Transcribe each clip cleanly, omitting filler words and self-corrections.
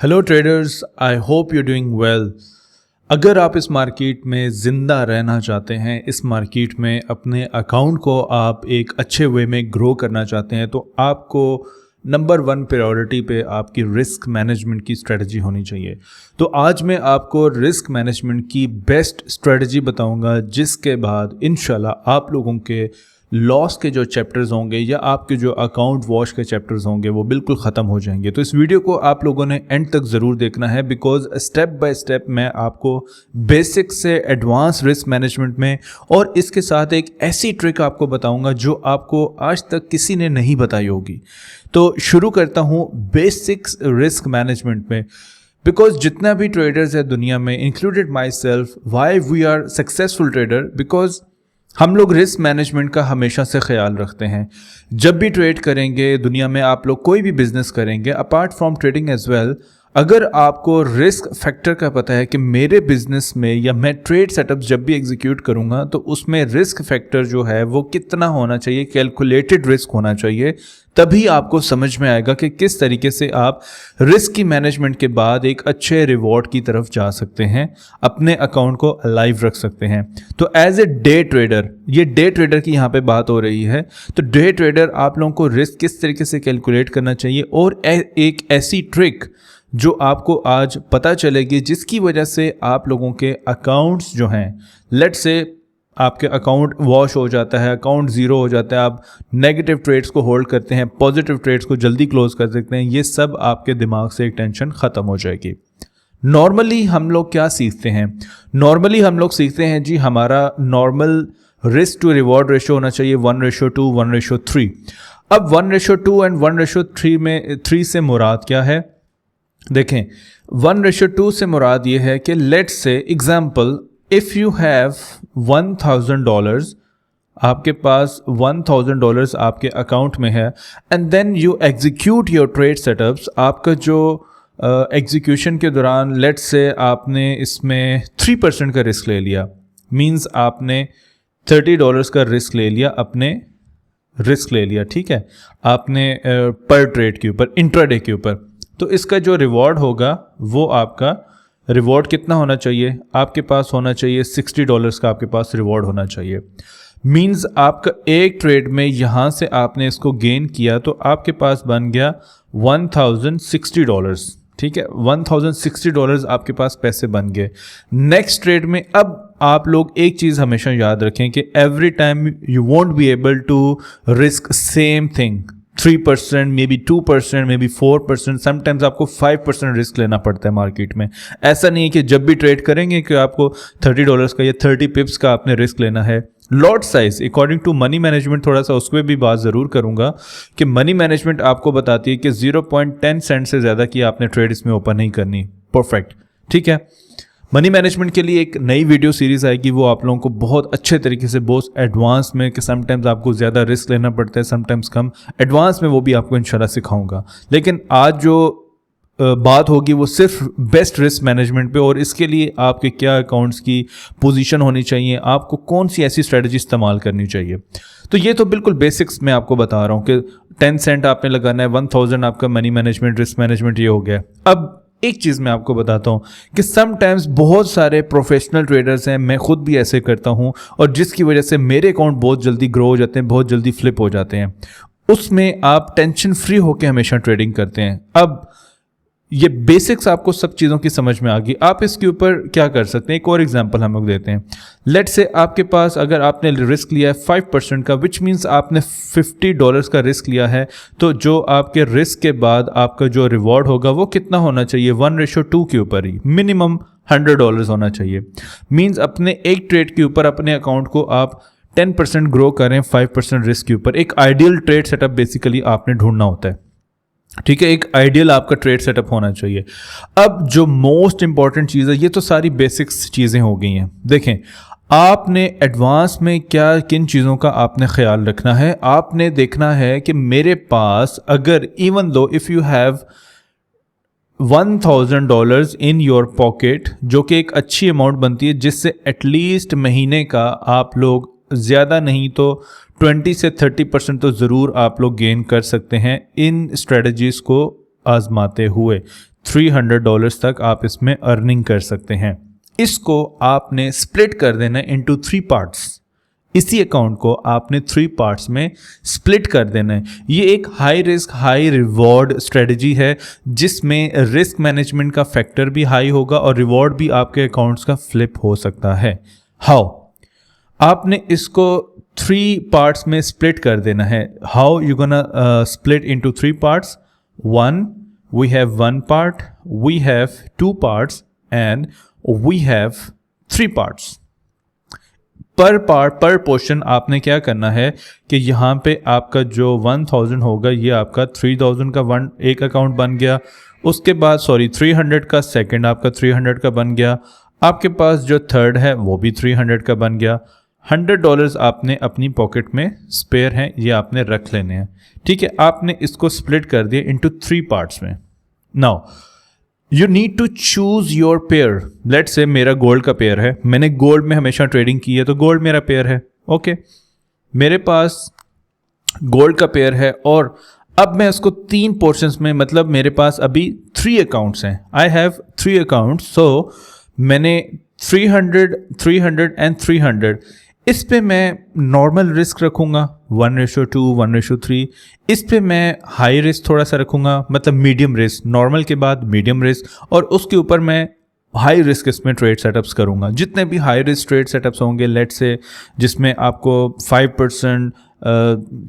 Hello traders, I hope you doing well. अगर आप इस मार्केट में ज़िंदा रहना चाहते हैं, इस मार्केट में अपने अकाउंट को आप एक अच्छे वे में ग्रो करना चाहते हैं, तो आपको नंबर 1 प्रायोरिटी पे आपकी रिस्क मैनेजमेंट की स्ट्रेटजी होनी चाहिए। तो आज मैं आपको रिस्क मैनेजमेंट की बेस्ट स्ट्रेटजी बताऊंगा, जिसके बाद इंशाल्लाह आप लोगों के लॉस के जो चैप्टर्स होंगे या आपके जो अकाउंट वॉश के चैप्टर्स होंगे वो बिल्कुल ख़त्म हो जाएंगे। तो इस वीडियो को आप लोगों ने एंड तक ज़रूर देखना है, बिकॉज स्टेप बाय स्टेप मैं आपको बेसिक से एडवांस रिस्क मैनेजमेंट में और इसके साथ एक ऐसी ट्रिक आपको बताऊंगा जो आपको आज तक किसी ने नहीं बताई होगी। तो शुरू करता हूँ बेसिक्स रिस्क मैनेजमेंट में। बिकॉज जितना भी ट्रेडर्स है दुनिया में, included myself, why we are successful trader, because हम लोग रिस्क मैनेजमेंट का हमेशा से ख्याल रखते हैं। जब भी ट्रेड करेंगे दुनिया में, आप लोग कोई भी बिजनेस करेंगे apart from trading as well, अगर आपको रिस्क फैक्टर का पता है कि मेरे बिजनेस में या मैं ट्रेड सेटअप जब भी एग्जीक्यूट करूंगा तो उसमें रिस्क फैक्टर जो है वो कितना होना चाहिए, कैलकुलेटेड रिस्क होना चाहिए, तभी आपको समझ में आएगा कि किस तरीके से आप रिस्क की मैनेजमेंट के बाद एक अच्छे रिवॉर्ड की तरफ जा सकते हैं, अपने अकाउंट को अलाइव रख सकते हैं। तो एज ए डे ट्रेडर, ये डे ट्रेडर की यहाँ पे बात हो रही है, तो डे ट्रेडर आप लोगों को रिस्क किस तरीके से कैलकुलेट करना चाहिए और एक ऐसी ट्रिक जो आपको आज पता चलेगी, जिसकी वजह से आप लोगों के अकाउंट्स जो हैं, लेट्स से आपके अकाउंट वॉश हो जाता है, अकाउंट ज़ीरो हो जाता है, आप नेगेटिव ट्रेड्स को होल्ड करते हैं, पॉजिटिव ट्रेड्स को जल्दी क्लोज कर सकते हैं, ये सब आपके दिमाग से एक टेंशन ख़त्म हो जाएगी। नॉर्मली हम लोग क्या सीखते हैं? नॉर्मली हम लोग सीखते हैं जी, हमारा normal risk to reward ratio होना चाहिए 1:2, 1:3। अब 1:2 एंड 1:3 में 3 से मुराद क्या है? देखें, 1:2 से मुराद ये है कि let's say example, if you have $1,000, आपके पास $1,000 आपके अकाउंट में है, and then you execute your trade setups. आपका जो एग्जीक्यूशन के दौरान लेट्स से आपने इसमें 3% का रिस्क ले लिया, मींस आपने $30 का रिस्क ले लिया, अपने रिस्क ले लिया, ठीक है, आपने पर ट्रेड के ऊपर, इंट्राडे के ऊपर। तो इसका जो रिवॉर्ड होगा वो आपका रिवॉर्ड कितना होना चाहिए? आपके पास होना चाहिए $60 का, आपके पास रिवॉर्ड होना चाहिए। मींस आपका एक ट्रेड में यहाँ से आपने इसको गेन किया तो आपके पास बन गया $1,060, ठीक है, $1,060 आपके पास पैसे बन गए। नेक्स्ट ट्रेड में अब आप लोग एक चीज़ हमेशा याद रखें कि every time you won't be able to risk same thing, 3%, maybe 2%, maybe 4%, sometimes आपको 5% रिस्क लेना पड़ता है मार्केट में। ऐसा नहीं है कि जब भी ट्रेड करेंगे कि आपको $30 का या 30 पिप्स का आपने रिस्क लेना है। Lot size according to money management, थोड़ा सा उस पर भी बात ज़रूर करूंगा कि मनी मैनेजमेंट आपको बताती है कि 0.10 सेंट से ज़्यादा की आपने ट्रेड इसमें ओपन नहीं करनी। परफेक्ट, ठीक है। मनी मैनेजमेंट के लिए एक नई वीडियो सीरीज़ आएगी, वो आप लोगों को बहुत अच्छे तरीके से, बहुत एडवांस में, कि समटाइम्स आपको ज़्यादा रिस्क लेना पड़ता है, समटाइम्स कम, एडवांस में वो भी आपको इंशाल्लाह सिखाऊंगा। लेकिन आज जो बात होगी वो सिर्फ बेस्ट रिस्क मैनेजमेंट पे, और इसके लिए आपके क्या अकाउंट्स की पोजीशन होनी चाहिए, आपको कौन सी ऐसी स्ट्रेटजी इस्तेमाल करनी चाहिए। तो ये तो बिल्कुल बेसिक्स मैं आपको बता रहा हूँ कि 10 सेंट आपने लगाना है, 1000 आपका मनी मैनेजमेंट, रिस्क मैनेजमेंट ये हो गया। अब एक चीज़ मैं आपको बताता हूँ कि समटाइम्स बहुत सारे प्रोफेशनल ट्रेडर्स हैं, मैं खुद भी ऐसे करता हूँ, और जिसकी वजह से मेरे अकाउंट बहुत जल्दी ग्रो हो जाते हैं, बहुत जल्दी फ्लिप हो जाते हैं। उसमें आप टेंशन फ्री होकर हमेशा ट्रेडिंग करते हैं। अब ये बेसिक्स आपको सब चीज़ों की समझ में आ गई, आप इसके ऊपर क्या कर सकते हैं, एक और एग्जांपल हम लोग देते हैं। लेट्स से आपके पास, अगर आपने रिस्क लिया है 5% का, विच मीन्स आपने $50 का रिस्क लिया है, तो जो आपके रिस्क के बाद आपका जो रिवॉर्ड होगा वो कितना होना चाहिए? 1:2 के ऊपर ही, मिनिमम $100 होना चाहिए। मीन्स अपने एक ट्रेड के ऊपर अपने अकाउंट को आप 10% ग्रो करें 5% रिस्क के ऊपर। एक आइडियल ट्रेड सेटअप बेसिकली आपने ढूंढना होता है, ठीक है, एक आइडियल आपका ट्रेड सेटअप होना चाहिए। अब जो मोस्ट इंपॉर्टेंट चीज़ है, ये तो सारी बेसिक्स चीज़ें हो गई हैं। देखें, आपने एडवांस में क्या, किन चीज़ों का आपने ख्याल रखना है। आपने देखना है कि मेरे पास अगर, even though if you have $1,000 in your pocket, जो कि एक अच्छी अमाउंट बनती है, जिससे एटलीस्ट महीने का आप लोग ज़्यादा नहीं तो 20 से 30% तो ज़रूर आप लोग गेन कर सकते हैं इन स्ट्रेटजीज़ को आजमाते हुए $300 तक आप इसमें अर्निंग कर सकते हैं। इसको आपने स्प्लिट कर देना इनटू 3 पार्ट्स। इसी अकाउंट को आपने 3 पार्ट्स में स्प्लिट कर देना है। ये एक high risk high reward strategy है जिसमें रिस्क मैनेजमेंट का फैक्टर भी हाई होगा और रिवॉर्ड भी आपके अकाउंट्स का फ्लिप हो सकता है। हाउ? आपने इसको 3 पार्ट्स में स्प्लिट कर देना है। How you gonna split into 3 parts? 1 we have 1 part, we have 2 parts and we have 3 parts। पर पार्ट पर पोर्शन आपने क्या करना है कि यहाँ पे आपका जो 1000 होगा ये आपका 3000 का एक अकाउंट बन गया। उसके बाद 300 का सेकंड आपका 300 का बन गया। आपके पास जो थर्ड है वो भी 300 का बन गया। $100 आपने अपनी पॉकेट में स्पेयर हैं, ये आपने रख लेने हैं। ठीक है, आपने इसको स्प्लिट कर दिया इनटू 3 पार्ट्स में। Now you need to choose your pair. Let say मेरा गोल्ड का पेयर है, मैंने गोल्ड में हमेशा ट्रेडिंग की है तो गोल्ड मेरा पेयर है। ओके, मेरे पास गोल्ड का पेयर है और अब मैं इसको 3 पोर्शंस में, मतलब मेरे पास अभी 3 अकाउंट्स हैं। आई हैव 3 अकाउंट्स, सो मैंने 300, 300 एंड 300। इस पे मैं नॉर्मल रिस्क रखूँगा 1:2, 1:3। इस पे मैं हाई रिस्क थोड़ा सा रखूँगा, मतलब मीडियम रिस्क, नॉर्मल के बाद मीडियम रिस्क, और उसके ऊपर मैं हाई रिस्क इसमें ट्रेड सेटअप्स करूँगा। जितने भी हाई रिस्क ट्रेड सेटअप्स होंगे, लेट से जिसमें आपको 5%,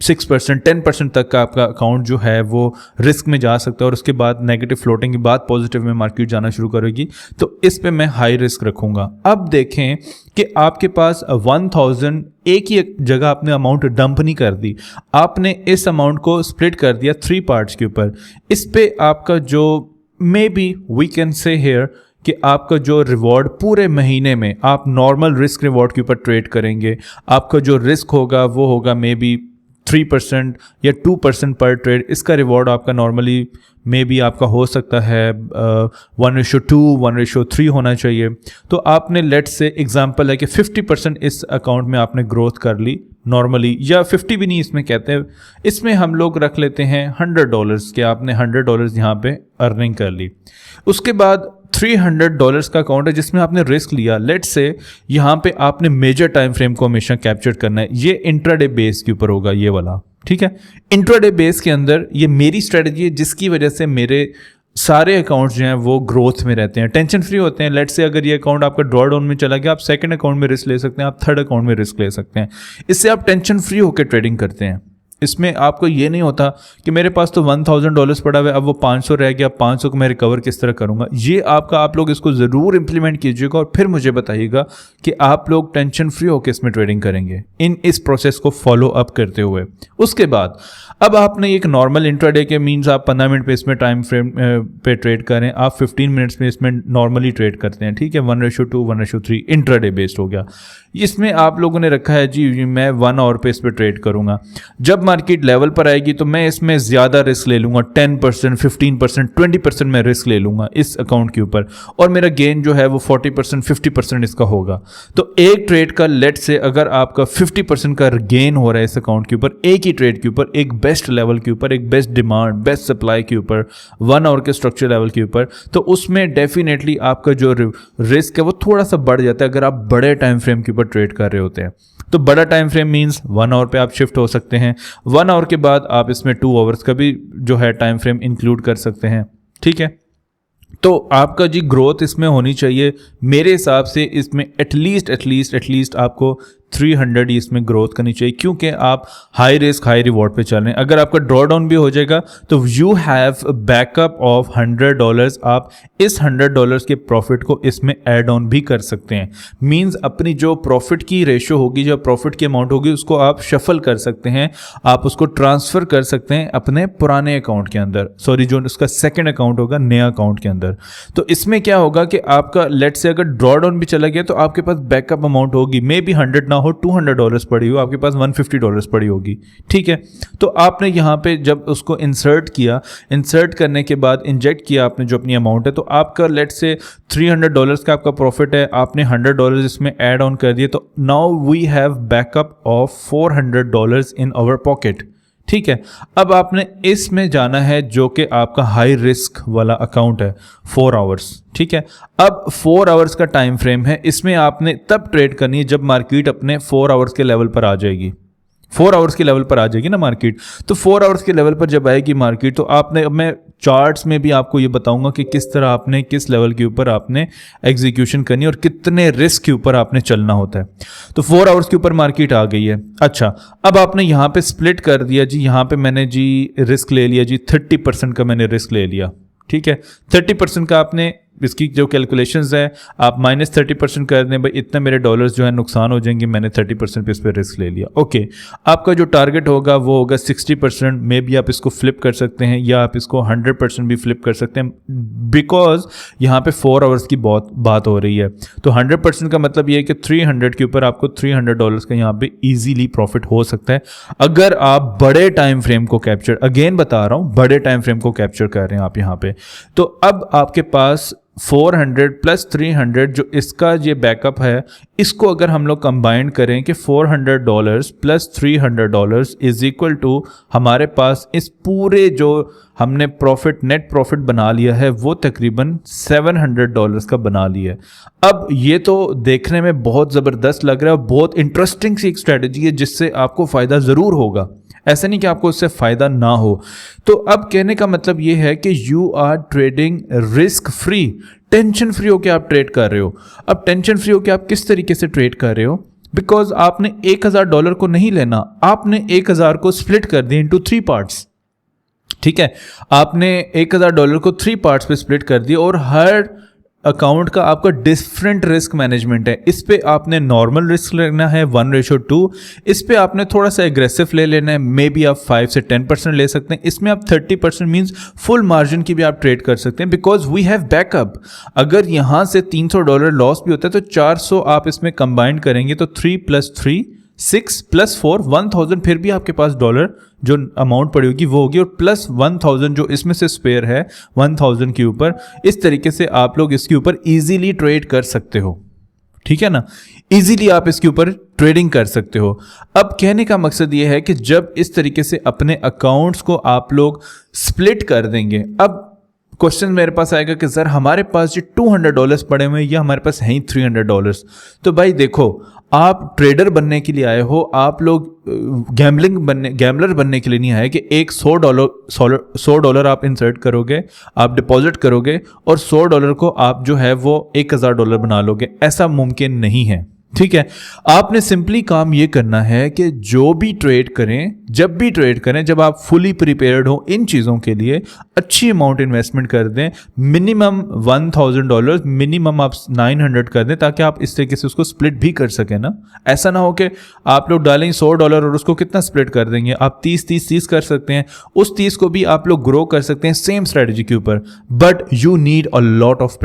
6%, 10% तक का आपका अकाउंट जो है वो रिस्क में जा सकता है और उसके बाद नेगेटिव फ्लोटिंग के बाद पॉजिटिव में मार्केट जाना शुरू करेगी, तो इस पे मैं हाई रिस्क रखूँगा। अब देखें कि आपके पास 1000 एक ही जगह आपने अमाउंट डंप नहीं कर दी, आपने इस अमाउंट को स्प्लिट कर दिया 3 पार्ट्स के ऊपर। इस पे आपका जो maybe we can say here कि आपका जो रिवॉर्ड पूरे महीने में आप नॉर्मल रिस्क रिवॉर्ड के ऊपर ट्रेड करेंगे, आपका जो रिस्क होगा वो होगा मे बी 3% या 2% पर ट्रेड। इसका रिवॉर्ड आपका नॉर्मली मे बी आपका हो सकता है 1:2, 1:3 होना चाहिए। तो आपने लेट से एग्जांपल है कि 50% इस अकाउंट में आपने ग्रोथ कर ली नॉर्मली, या 50 भी नहीं इसमें कहते हैं, इसमें हम लोग रख लेते हैं $100 के आपने $100 यहाँ पे अर्निंग कर ली। उसके बाद $300 का अकाउंट है जिसमें आपने रिस्क लिया। लेट्स से यहाँ पे आपने मेजर टाइम फ्रेम को हमेशा कैप्चर करना है। ये इंट्राडे बेस के ऊपर होगा ये वाला, ठीक है। इंट्राडे बेस के अंदर ये मेरी स्ट्रेटजी है जिसकी वजह से मेरे सारे अकाउंट्स जो हैं वो ग्रोथ में रहते हैं, टेंशन फ्री होते हैं। लेट्स से अगर ये अकाउंट आपका ड्रॉ डाउन में चला गया, आप सेकंड अकाउंट में रिस्क ले सकते हैं, आप थर्ड अकाउंट में रिस्क ले सकते हैं। इससे आप टेंशन फ्री होकर ट्रेडिंग करते हैं। इसमें आपको ये नहीं होता कि मेरे पास तो $1000 पड़ा हुआ है, अब वो 500 रह गया, 500 को मैं रिकवर किस तरह करूंगा। ये आप लोग इसको ज़रूर इंप्लीमेंट कीजिएगा और फिर मुझे बताइएगा कि आप लोग टेंशन फ्री होकर इसमें ट्रेडिंग करेंगे इस प्रोसेस को फॉलो अप करते हुए। उसके बाद अब आपने एक नॉर्मल इंट्राडे के मीन्स आप 15 मिनट पे इसमें टाइम फ्रेम पे ट्रेड करें, आप 15 मिनट्स में इसमें नॉर्मली ट्रेड करते हैं, ठीक है। 1:2, 1:3 इंट्राडे बेस्ड हो गया। इसमें आप लोगों ने रखा है जी मैं 1 आवर पे इस पर ट्रेड करूंगा। जब मार्केट लेवल पर आएगी तो मैं इसमें ज़्यादा रिस्क ले लूँगा, 10%, 15%, 20% मैं रिस्क ले लूँगा इस अकाउंट के ऊपर, और मेरा गेन जो है वो 40%, 50% इसका होगा। तो एक ट्रेड का लेट से अगर आपका 50% का गेन हो रहा है इस अकाउंट के ऊपर, एक ही ट्रेड के ऊपर, एक बेस्ट लेवल के ऊपर, एक बेस्ट डिमांड, बेस्ट सप्लाई के ऊपर, 1 आवर के स्ट्रक्चर लेवल के ऊपर, तो उसमें डेफिनेटली आपका जो रिस्क है वो थोड़ा सा बढ़ जाता है अगर आप बड़े टाइम फ्रेम के ऊपर ट्रेड कर रहे होते हैं। तो बड़ा टाइम फ्रेम मींस 1 आवर पे आप शिफ्ट हो सकते हैं। 1 आवर के बाद आप इसमें 2 आवर्स का भी जो है टाइम फ्रेम इंक्लूड कर सकते हैं, ठीक है। तो आपका जी ग्रोथ इसमें होनी चाहिए मेरे हिसाब से, इसमें एटलीस्ट आपको 300 ही इसमें ग्रोथ करनी चाहिए, क्योंकि आप हाई रिस्क हाई रिवॉर्ड पे चल रहे हैं। अगर आपका ड्रॉ डाउन भी हो जाएगा तो यू हैव बैकअप ऑफ $100। आप इस $100 के प्रॉफिट को इसमें ऐड ऑन भी कर सकते हैं। मींस अपनी जो प्रॉफिट की रेशो होगी, जो प्रॉफिट की अमाउंट होगी, उसको आप शफल कर सकते हैं, आप उसको ट्रांसफ़र कर सकते हैं अपने पुराने अकाउंट के अंदर, सॉरी जो उसका सेकेंड अकाउंट होगा नया अकाउंट के अंदर। तो इसमें क्या होगा कि आपका लेट से अगर ड्रॉ डाउन भी चला गया तो आपके पास बैकअप अमाउंट होगी, मे बी 100 ना हो, $200 पड़ी हो, आपके पास $150 पड़ी होगी, ठीक है। तो आपने यहाँ पे जब उसको इंसर्ट किया, इंसर्ट करने के बाद इंजेक्ट किया आपने जो अपनी अमाउंट है, तो आपका लेट से $300 का आपका प्रॉफिट है, आपने $100 इसमें ऐड ऑन कर दिए, तो now we have backup of $400 in our pocket, ठीक है, अब आपने इसमें जाना है जो कि आपका हाई रिस्क वाला अकाउंट है, 4 आवर्स। ठीक है, अब 4 आवर्स का टाइम फ्रेम है, इसमें आपने तब ट्रेड करनी है जब मार्केट अपने 4 आवर्स के लेवल पर आ जाएगी। 4 आवर्स के लेवल पर आ जाएगी ना मार्केट, तो 4 आवर्स के लेवल पर जब आएगी मार्केट, तो आपने, अब मैं चार्ट्स में भी आपको ये बताऊंगा कि किस तरह आपने किस लेवल के ऊपर आपने एग्जीक्यूशन करनी है और कितने रिस्क के ऊपर आपने चलना होता है। तो 4 आवर्स के ऊपर मार्केट आ गई है। अच्छा, अब आपने यहाँ पे स्प्लिट कर दिया जी, यहाँ पे मैंने जी रिस्क ले लिया जी, 30% का मैंने रिस्क ले लिया। ठीक है, 30% का आपने, इसकी जो कैलकुलेशंस है आप -30% कर दें, भाई इतने मेरे डॉलर्स जो है नुकसान हो जाएंगे, मैंने 30% पे इस पर रिस्क ले लिया। ओके, आपका जो टारगेट होगा वो होगा 60%, में भी आप इसको फ्लिप कर सकते हैं या आप इसको 100% भी फ्लिप कर सकते हैं, बिकॉज यहाँ पे 4 आवर्स की बहुत बात हो रही है। तो 100% का मतलब ये है कि 300 के ऊपर आपको $300 का यहाँ पे ईजीली प्रॉफिट हो सकता है, अगर आप बड़े टाइम फ्रेम को कैप्चर, अगेन बता रहा हूँ, बड़े टाइम फ्रेम को कैप्चर कर रहे हैं आप यहाँ पे। तो अब आपके पास 400 प्लस 300 जो इसका ये बैकअप है, इसको अगर हम लोग कंबाइन करें कि $400 प्लस $300 इज इक्वल टू हमारे पास इस पूरे जो हमने प्रॉफिट, नेट प्रॉफिट बना लिया है, वो तकरीबन $700 का बना लिया है। अब ये तो देखने में बहुत ज़बरदस्त लग रहा है, बहुत इंटरेस्टिंग सी एक स्ट्रेटजी है जिससे आपको फ़ायदा ज़रूर होगा, ऐसा नहीं कि आपको इससे फ़ायदा ना हो। तो अब कहने का मतलब ये है कि you are trading risk free, tension free होकर आप ट्रेड कर रहे हो। अब टेंशन फ्री होकर आप किस तरीके से ट्रेड कर रहे हो, बिकॉज आपने $1000 को नहीं लेना, आपने 1000 को स्प्लिट कर दिया इंटू 3 पार्ट्स। ठीक है, आपने $1000 को 3 पार्ट्स पे स्प्लिट कर दिया और हर अकाउंट का आपका डिफरेंट रिस्क मैनेजमेंट है। इस पे आपने नॉर्मल रिस्क लेना है 1:2, इस पे आपने थोड़ा सा एग्रेसिव ले लेना है, मे बी आप 5 से 10% ले सकते हैं, इसमें आप 30% मीन्स फुल मार्जिन की भी आप ट्रेड कर सकते हैं, बिकॉज वी हैव बैकअप। अगर यहाँ से $300 लॉस भी होता है तो 400 आप इसमें कंबाइन करेंगे तो 3 + 3 6 + 4 1000, फिर भी आपके पास डॉलर जो अमाउंट पड़ी होगी वो होगी, और प्लस 1000 जो इसमें से स्पेयर है 1000 के ऊपर, इस तरीके से आप लोग इसके ऊपर इजीली ट्रेड कर सकते हो। ठीक है ना, इजीली आप इसके ऊपर ट्रेडिंग कर सकते हो। अब कहने का मकसद ये है कि जब इस तरीके से अपने अकाउंट्स को आप लोग स्प्लिट कर देंगे, अब क्वेश्चन मेरे पास आएगा कि सर हमारे पास जो $200 पड़े हुए हैं या हमारे पास हैं ही $300, तो भाई देखो, आप ट्रेडर बनने के लिए आए हो, आप लोग गैम्बलर बनने के लिए नहीं आए कि एक $100 आप इंसर्ट करोगे, आप डिपॉजिट करोगे और $100 को आप जो है वो $1000 बना लोगे, ऐसा मुमकिन नहीं है। ठीक है, आपने सिंपली काम ये करना है कि जो भी ट्रेड करें, जब भी ट्रेड करें, जब आप फुली प्रिपेयर्ड हो इन चीज़ों के लिए, अच्छी अमाउंट इन्वेस्टमेंट कर दें, मिनिमम $1000, मिनिमम आप 900 कर दें, ताकि आप इस तरीके से उसको स्प्लिट भी कर सकें ना। ऐसा ना हो कि आप लोग डालेंगे $100 और उसको कितना स्प्लिट कर देंगे, आप 30 कर सकते हैं, उस 30 को भी आप लोग ग्रो कर सकते हैं सेम स्ट्रेटजी के ऊपर, but you need a lot of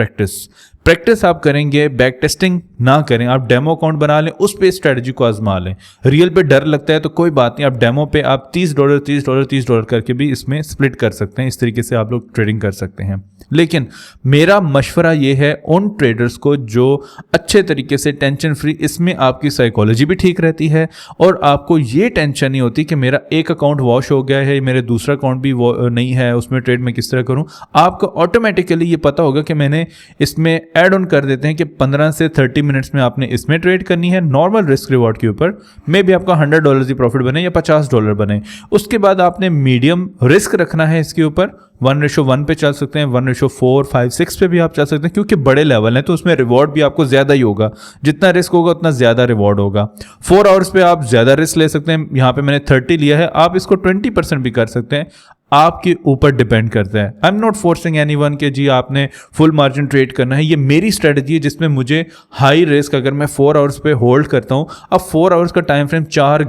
practice आप करेंगे, बैक टेस्टिंग ना करें, आप डेमो अकाउंट बना लें, उस पे स्ट्रेटजी को आजमा लें। रियल पे डर लगता है तो कोई बात नहीं, आप डेमो पे आप $30 करके भी इसमें स्प्लिट कर सकते हैं, इस तरीके से आप लोग ट्रेडिंग कर सकते हैं। लेकिन मेरा मशवरा ये है उन ट्रेडर्स को जो अच्छे तरीके से टेंशन फ्री, इसमें आपकी साइकोलॉजी भी ठीक रहती है और आपको ये टेंशन नहीं होती कि मेरा एक अकाउंट वॉश हो गया है, मेरे दूसरा अकाउंट भी नहीं है, उसमें ट्रेड में किस तरह करूं। आपको ऑटोमेटिकली ये पता होगा कि मैंने इसमें ऐड ऑन कर देते हैं कि 15 से 30 मिनट्स में आपने इसमें ट्रेड करनी है नॉर्मल रिस्क रिवॉर्ड के ऊपर, मे भी आपका $100 ही प्रॉफिट बने या $50 बने। उसके बाद आपने मीडियम रिस्क रखना है इसके ऊपर, 1:1 पे चल सकते हैं, 1:4, 5, 6 पे भी आप चल सकते हैं, क्योंकि बड़े लेवल हैं तो उसमें रिवॉर्ड भी आपको ज़्यादा ही होगा, जितना रिस्क होगा उतना ज़्यादा रिवॉर्ड होगा। 4 आवर्स पे आप ज़्यादा रिस्क ले सकते हैं, यहाँ पे मैंने 30 लिया है, आप इसको 20% भी कर सकते हैं, आपके ऊपर डिपेंड करता है। I am not forcing anyone कि जी आपने फुल मार्जिन ट्रेड करना है, ये मेरी स्ट्रेटजी है जिसमें मुझे हाई रिस्क, अगर मैं 4 आवर्स पे होल्ड करता हूँ, अब 4 आवर्स का टाइम फ्रेम 4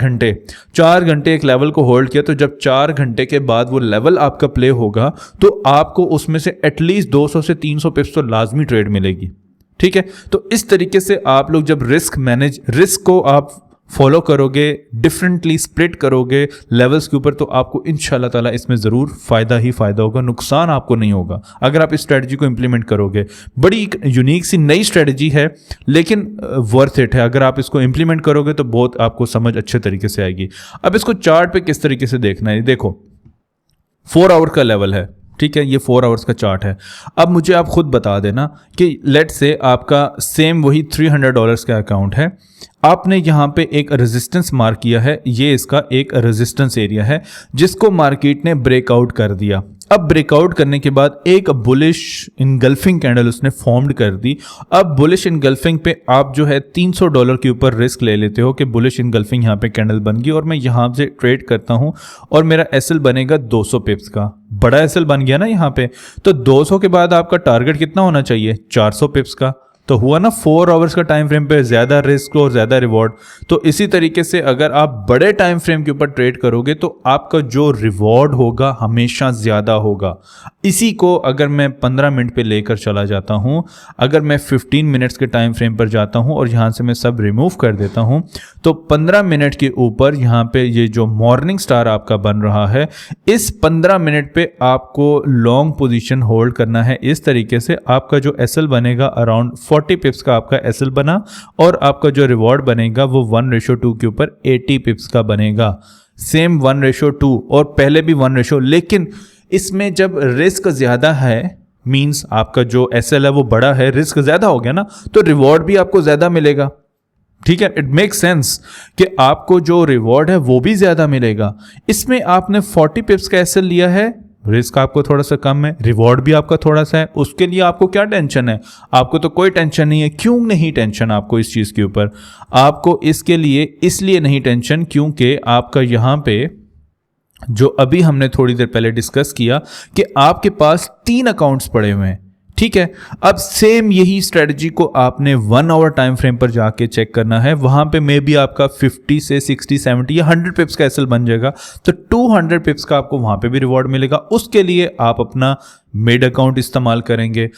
घंटे एक लेवल को होल्ड किया, तो जब 4 घंटे के बाद वो लेवल आपका प्ले होगा तो आपको उसमें से एटलीस्ट 200 से 300 पिप्स तो लाजमी ट्रेड मिलेगी। ठीक है, तो इस तरीके से आप लोग जब रिस्क को आप फॉलो करोगे, डिफरेंटली स्प्लिट करोगे लेवल्स के ऊपर, तो आपको इंशाल्लाह ताला इसमें ज़रूर फ़ायदा ही फ़ायदा होगा, नुकसान आपको नहीं होगा अगर आप इस स्ट्रेटजी को इंप्लीमेंट करोगे। बड़ी यूनिक सी नई स्ट्रेटजी है, लेकिन वर्थ इट है। अगर आप इसको इंप्लीमेंट करोगे तो बहुत आपको समझ अच्छे तरीके से आएगी। अब इसको चार्ट पे किस तरीके से देखना है, देखो 4 आवर का लेवल है, ठीक है, ये 4 आवर्स का चार्ट है। अब मुझे आप खुद बता देना कि लेट से आपका सेम वही $300 का अकाउंट है, आपने यहाँ पे एक रेजिस्टेंस मार्क किया है, ये इसका एक रेजिस्टेंस एरिया है जिसको मार्केट ने ब्रेकआउट कर दिया। अब ब्रेकआउट करने के बाद एक बुलिश इनगल्फिंग कैंडल उसने फॉर्म्ड कर दी। अब बुलिश इनगल्फिंग पे आप जो है $300 के ऊपर रिस्क ले लेते हो कि बुलिश इनगल्फिंग यहाँ पे कैंडल बन गई और मैं यहाँ से ट्रेड करता हूँ और मेरा एसएल बनेगा 200 पिप्स का, बड़ा एसएल बन गया ना यहाँ पे। तो 200 के बाद आपका टारगेट कितना होना चाहिए, 400 पिप्स का। तो हुआ ना 4 आवर्स का टाइम फ्रेम पे ज़्यादा रिस्क और ज़्यादा रिवॉर्ड। तो इसी तरीके से अगर आप बड़े टाइम फ्रेम के ऊपर ट्रेड करोगे तो आपका जो रिवॉर्ड होगा हमेशा ज़्यादा होगा। इसी को अगर मैं 15 मिनट पे लेकर चला जाता हूँ, अगर मैं 15 मिनट्स के टाइम फ्रेम पर जाता हूँ और यहाँ से मैं सब रिमूव कर देता हूँ, तो 15 मिनट के ऊपर यहाँ पे ये जो मॉर्निंग स्टार आपका बन रहा है, इस 15 मिनट पे आपको लॉन्ग पोजीशन होल्ड करना है। इस तरीके से आपका जो एसएल बनेगा अराउंड 40 पिप्स का आपका एसएल बना और आपका जो रिवॉर्ड बनेगा वो 1:2 के ऊपर 80 पिप्स का बनेगा। सेम 1:2 और पहले भी 1:, लेकिन इसमें जब रिस्क ज़्यादा है, मींस आपका जो एसएल है वो बड़ा है, रिस्क ज़्यादा हो गया ना, तो रिवॉर्ड भी आपको ज़्यादा मिलेगा। ठीक है, इट मेक सेंस कि आपको जो रिवॉर्ड है वो भी ज़्यादा मिलेगा। इसमें आपने 40 पिप्स का एसएल लिया है, रिस्क आपको थोड़ा सा कम है, रिवॉर्ड भी आपका थोड़ा सा है, उसके लिए आपको क्या टेंशन है, आपको तो कोई टेंशन नहीं है। क्यों नहीं टेंशन आपको इस चीज़ के ऊपर, आपको इसके लिए इसलिए नहीं टेंशन क्योंकि आपका यहाँ पे जो अभी हमने थोड़ी देर पहले डिस्कस किया कि आपके पास 3 अकाउंट्स पड़े हुए हैं, ठीक है। अब सेम यही स्ट्रेटजी को आपने 1 आवर टाइम फ्रेम पर जाके चेक करना है, वहां पे मे बी आपका 50 से 60, 70 या 100 पिप्स का एसएल बन जाएगा, तो 200 पिप्स का आपको वहां पे भी रिवॉर्ड मिलेगा। उसके लिए आप अपना मिड अकाउंट इस्तेमाल करेंगे।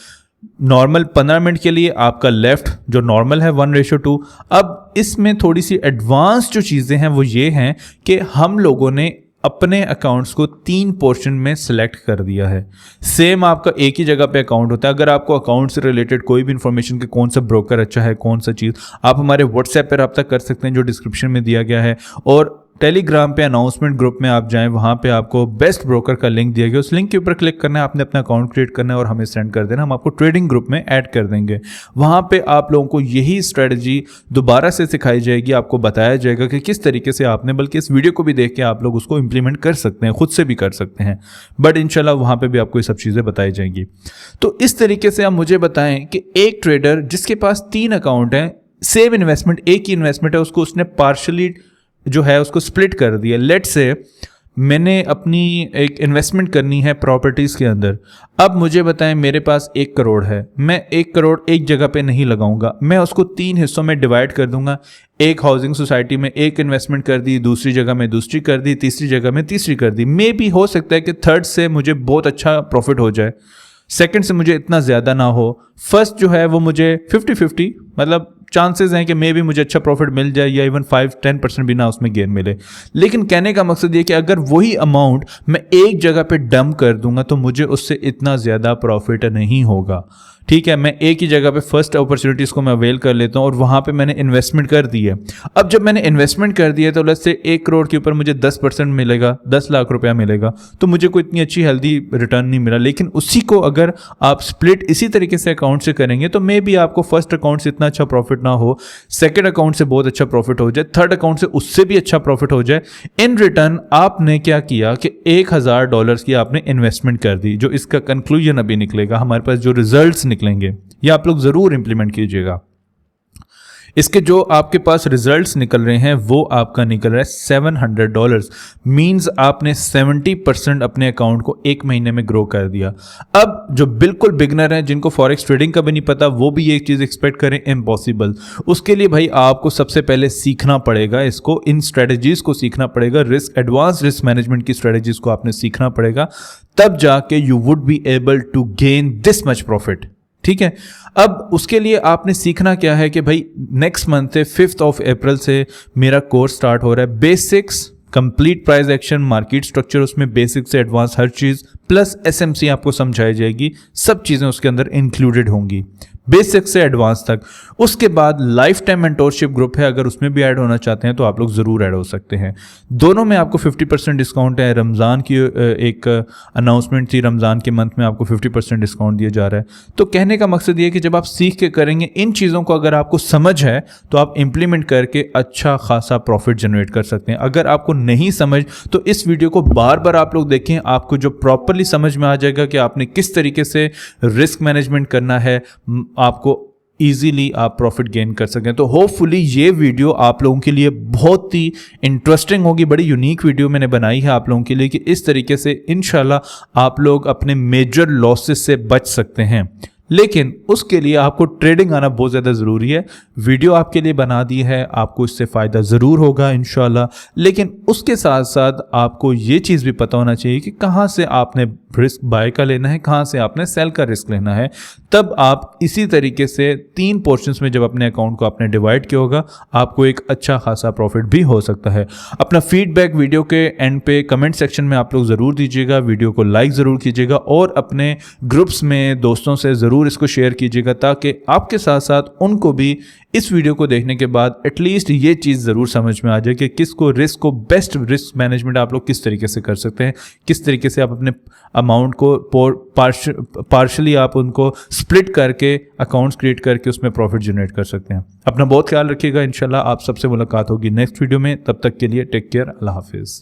नॉर्मल 15 मिनट के लिए आपका लेफ्ट जो नॉर्मल है 1:2। अब इसमें थोड़ी सी एडवांस जो चीज़ें हैं वो ये हैं कि हम लोगों ने अपने अकाउंट्स को 3 पोर्शन में सिलेक्ट कर दिया है। सेम आपका एक ही जगह पे अकाउंट होता है। अगर आपको अकाउंट से रिलेटेड कोई भी इंफॉर्मेशन कि कौन सा ब्रोकर अच्छा है, कौन सा चीज़, आप हमारे व्हाट्सएप पर रब्ता कर सकते हैं जो डिस्क्रिप्शन में दिया गया है, और टेलीग्राम पे अनाउंसमेंट ग्रुप में आप जाएं, वहाँ पे आपको बेस्ट ब्रोकर का लिंक दिया गया, उस लिंक के ऊपर क्लिक करना है, आपने अपना अकाउंट क्रिएट करना है और हमें सेंड कर देना, हम आपको ट्रेडिंग ग्रुप में ऐड कर देंगे। वहाँ पे आप लोगों को यही स्ट्रेटजी दोबारा से सिखाई जाएगी, आपको बताया जाएगा कि किस तरीके से आपने, बल्कि इस वीडियो को भी देख के आप लोग उसको इंप्लीमेंट कर सकते हैं, खुद से भी कर सकते हैं, बट इंशाल्लाह वहाँ पर भी आपको ये सब चीज़ें बताई जाएंगी। तो इस तरीके से आप मुझे बताएं कि एक ट्रेडर जिसके पास 3 अकाउंट हैं, सेम इन्वेस्टमेंट, एक ही इन्वेस्टमेंट है, उसको उसने पार्शली जो है उसको स्प्लिट कर दिया। लेट से मैंने अपनी एक इन्वेस्टमेंट करनी है प्रॉपर्टीज़ के अंदर। अब मुझे बताएं मेरे पास 1 करोड़ है, मैं 1 करोड़ एक जगह पे नहीं लगाऊंगा, मैं उसको 3 हिस्सों में डिवाइड कर दूंगा। एक हाउसिंग सोसाइटी में एक इन्वेस्टमेंट कर दी, दूसरी जगह में दूसरी कर दी, तीसरी जगह में तीसरी कर दी। मे भी हो सकता है कि थर्ड से मुझे बहुत अच्छा प्रॉफिट हो जाए, सेकंड से मुझे इतना ज़्यादा ना हो, फर्स्ट जो है वो मुझे 50-50 मतलब चांसेस हैं कि मे भी मुझे अच्छा प्रॉफिट मिल जाए, या इवन 5-10% भी ना उसमें गेन मिले। लेकिन कहने का मकसद ये कि अगर वही अमाउंट मैं एक जगह पे डंप कर दूंगा तो मुझे उससे इतना ज़्यादा प्रॉफिट नहीं होगा। ठीक है, मैं एक ही जगह पे फर्स्ट अपॉर्चुनिटीज़ को मैं अवेल कर लेता हूँ और वहाँ पे मैंने इन्वेस्टमेंट कर दी है। अब जब मैंने इन्वेस्टमेंट कर दी है तो लेट्स से 1 करोड़ के ऊपर मुझे 10% मिलेगा, 10 लाख रुपया मिलेगा, तो मुझे कोई इतनी अच्छी हेल्दी रिटर्न नहीं मिला। लेकिन उसी को अगर आप स्प्लिट इसी तरीके से अकाउंट से करेंगे तो मे भी आपको फर्स्ट अकाउंट से इतना अच्छा प्रॉफिट ना हो, सेकेंड अकाउंट से बहुत अच्छा प्रॉफिट हो जाए, थर्ड अकाउंट से उससे भी अच्छा प्रॉफिट हो जाए। इन रिटर्न आपने क्या किया कि $1000 की आपने इन्वेस्टमेंट कर दी। जो इसका कंक्लूजन अभी निकलेगा, हमारे पास जो रिजल्ट्स निकलेंगे, ये आप लोग जरूर इंप्लीमेंट कीजिएगा। इसके जो आपके पास रिजल्ट्स निकल रहे हैं वो आपका निकल रहा है $700, मींस आपने 70% अपने अकाउंट को 1 महीने में ग्रो कर दिया। अब जो बिल्कुल बिगनर हैं, जिनको फॉरेक्स ट्रेडिंग का भी नहीं पता, वो भी ये चीज़ एक्सपेक्ट करें इम्पॉसिबल। उसके लिए भाई आपको सबसे पहले सीखना पड़ेगा, इसको, इन स्ट्रेटजीज को सीखना पड़ेगा, रिस्क, एडवांस रिस्क मैनेजमेंट की स्ट्रेटजीज को आपने सीखना पड़ेगा, तब जाके you would be able to gain this much profit. ठीक है। अब उसके लिए आपने सीखना क्या है कि भाई नेक्स्ट मंथ से 5 अप्रैल से मेरा कोर्स स्टार्ट हो रहा है, basics, complete price action, market structure, उसमें बेसिक से एडवांस हर चीज़ प्लस एसएमसी आपको समझाई जाएगी, सब चीज़ें उसके अंदर इंक्लूडेड होंगी बेसिक से एडवांस तक। उसके बाद लाइफ टाइम मेंटोरशिप ग्रुप है, अगर उसमें भी ऐड होना चाहते हैं तो आप लोग ज़रूर ऐड हो सकते हैं। दोनों में आपको 50% डिस्काउंट है। रमज़ान की एक अनाउंसमेंट थी, रमज़ान के मंथ में आपको 50% डिस्काउंट दिया जा रहा है। तो कहने का मकसद ये है कि जब आप सीख के करेंगे इन चीज़ों को, अगर आपको समझ है तो आप इम्प्लीमेंट करके अच्छा खासा प्रॉफिट जनरेट कर सकते हैं। अगर आपको नहीं समझ तो इस वीडियो को बार बार आप लोग देखें, आपको जो प्रॉपरली समझ में आ जाएगा कि आपने किस तरीके से रिस्क मैनेजमेंट करना है, आपको इजीली आप प्रॉफिट गेन कर सकें। तो होपफुली ये वीडियो आप लोगों के लिए बहुत ही इंटरेस्टिंग होगी, बड़ी यूनिक वीडियो मैंने बनाई है आप लोगों के लिए कि इस तरीके से इंशाल्लाह आप लोग अपने मेजर लॉसेस से बच सकते हैं। लेकिन उसके लिए आपको ट्रेडिंग आना बहुत ज़्यादा ज़रूरी है। वीडियो आपके लिए बना दी है, आपको इससे फ़ायदा ज़रूर होगा इंशाल्लाह, लेकिन उसके साथ साथ आपको ये चीज़ भी पता होना चाहिए कि कहाँ से आपने रिस्क बाय का लेना है, कहाँ से आपने सेल का रिस्क लेना है। तब आप इसी तरीके से 3 पोर्शंस में जब अपने अकाउंट को आपने डिवाइड किया होगा, आपको एक अच्छा खासा प्रॉफिट भी हो सकता है। अपना फीडबैक वीडियो के एंड पे कमेंट सेक्शन में आप लोग ज़रूर दीजिएगा, वीडियो को लाइक ज़रूर कीजिएगा और अपने ग्रुप्स में दोस्तों से ज़रूर इसको शेयर कीजिएगा, ताकि आपके साथ साथ उनको भी इस वीडियो को देखने के बाद एटलीस्ट ये चीज़ ज़रूर समझ में आ जाए कि किसको रिस्क को बेस्ट रिस्क मैनेजमेंट आप लोग किस तरीके से कर सकते हैं, किस तरीके से आप अपने अमाउंट को पार्शली आप उनको स्प्लिट करके अकाउंट्स क्रिएट करके उसमें प्रॉफिट जनरेट कर सकते हैं। अपना बहुत ख्याल रखिएगा, इंशाल्लाह आप सबसे मुलाकात होगी नेक्स्ट वीडियो में। तब तक के लिए टेक केयर, अल्लाह हाफिज़।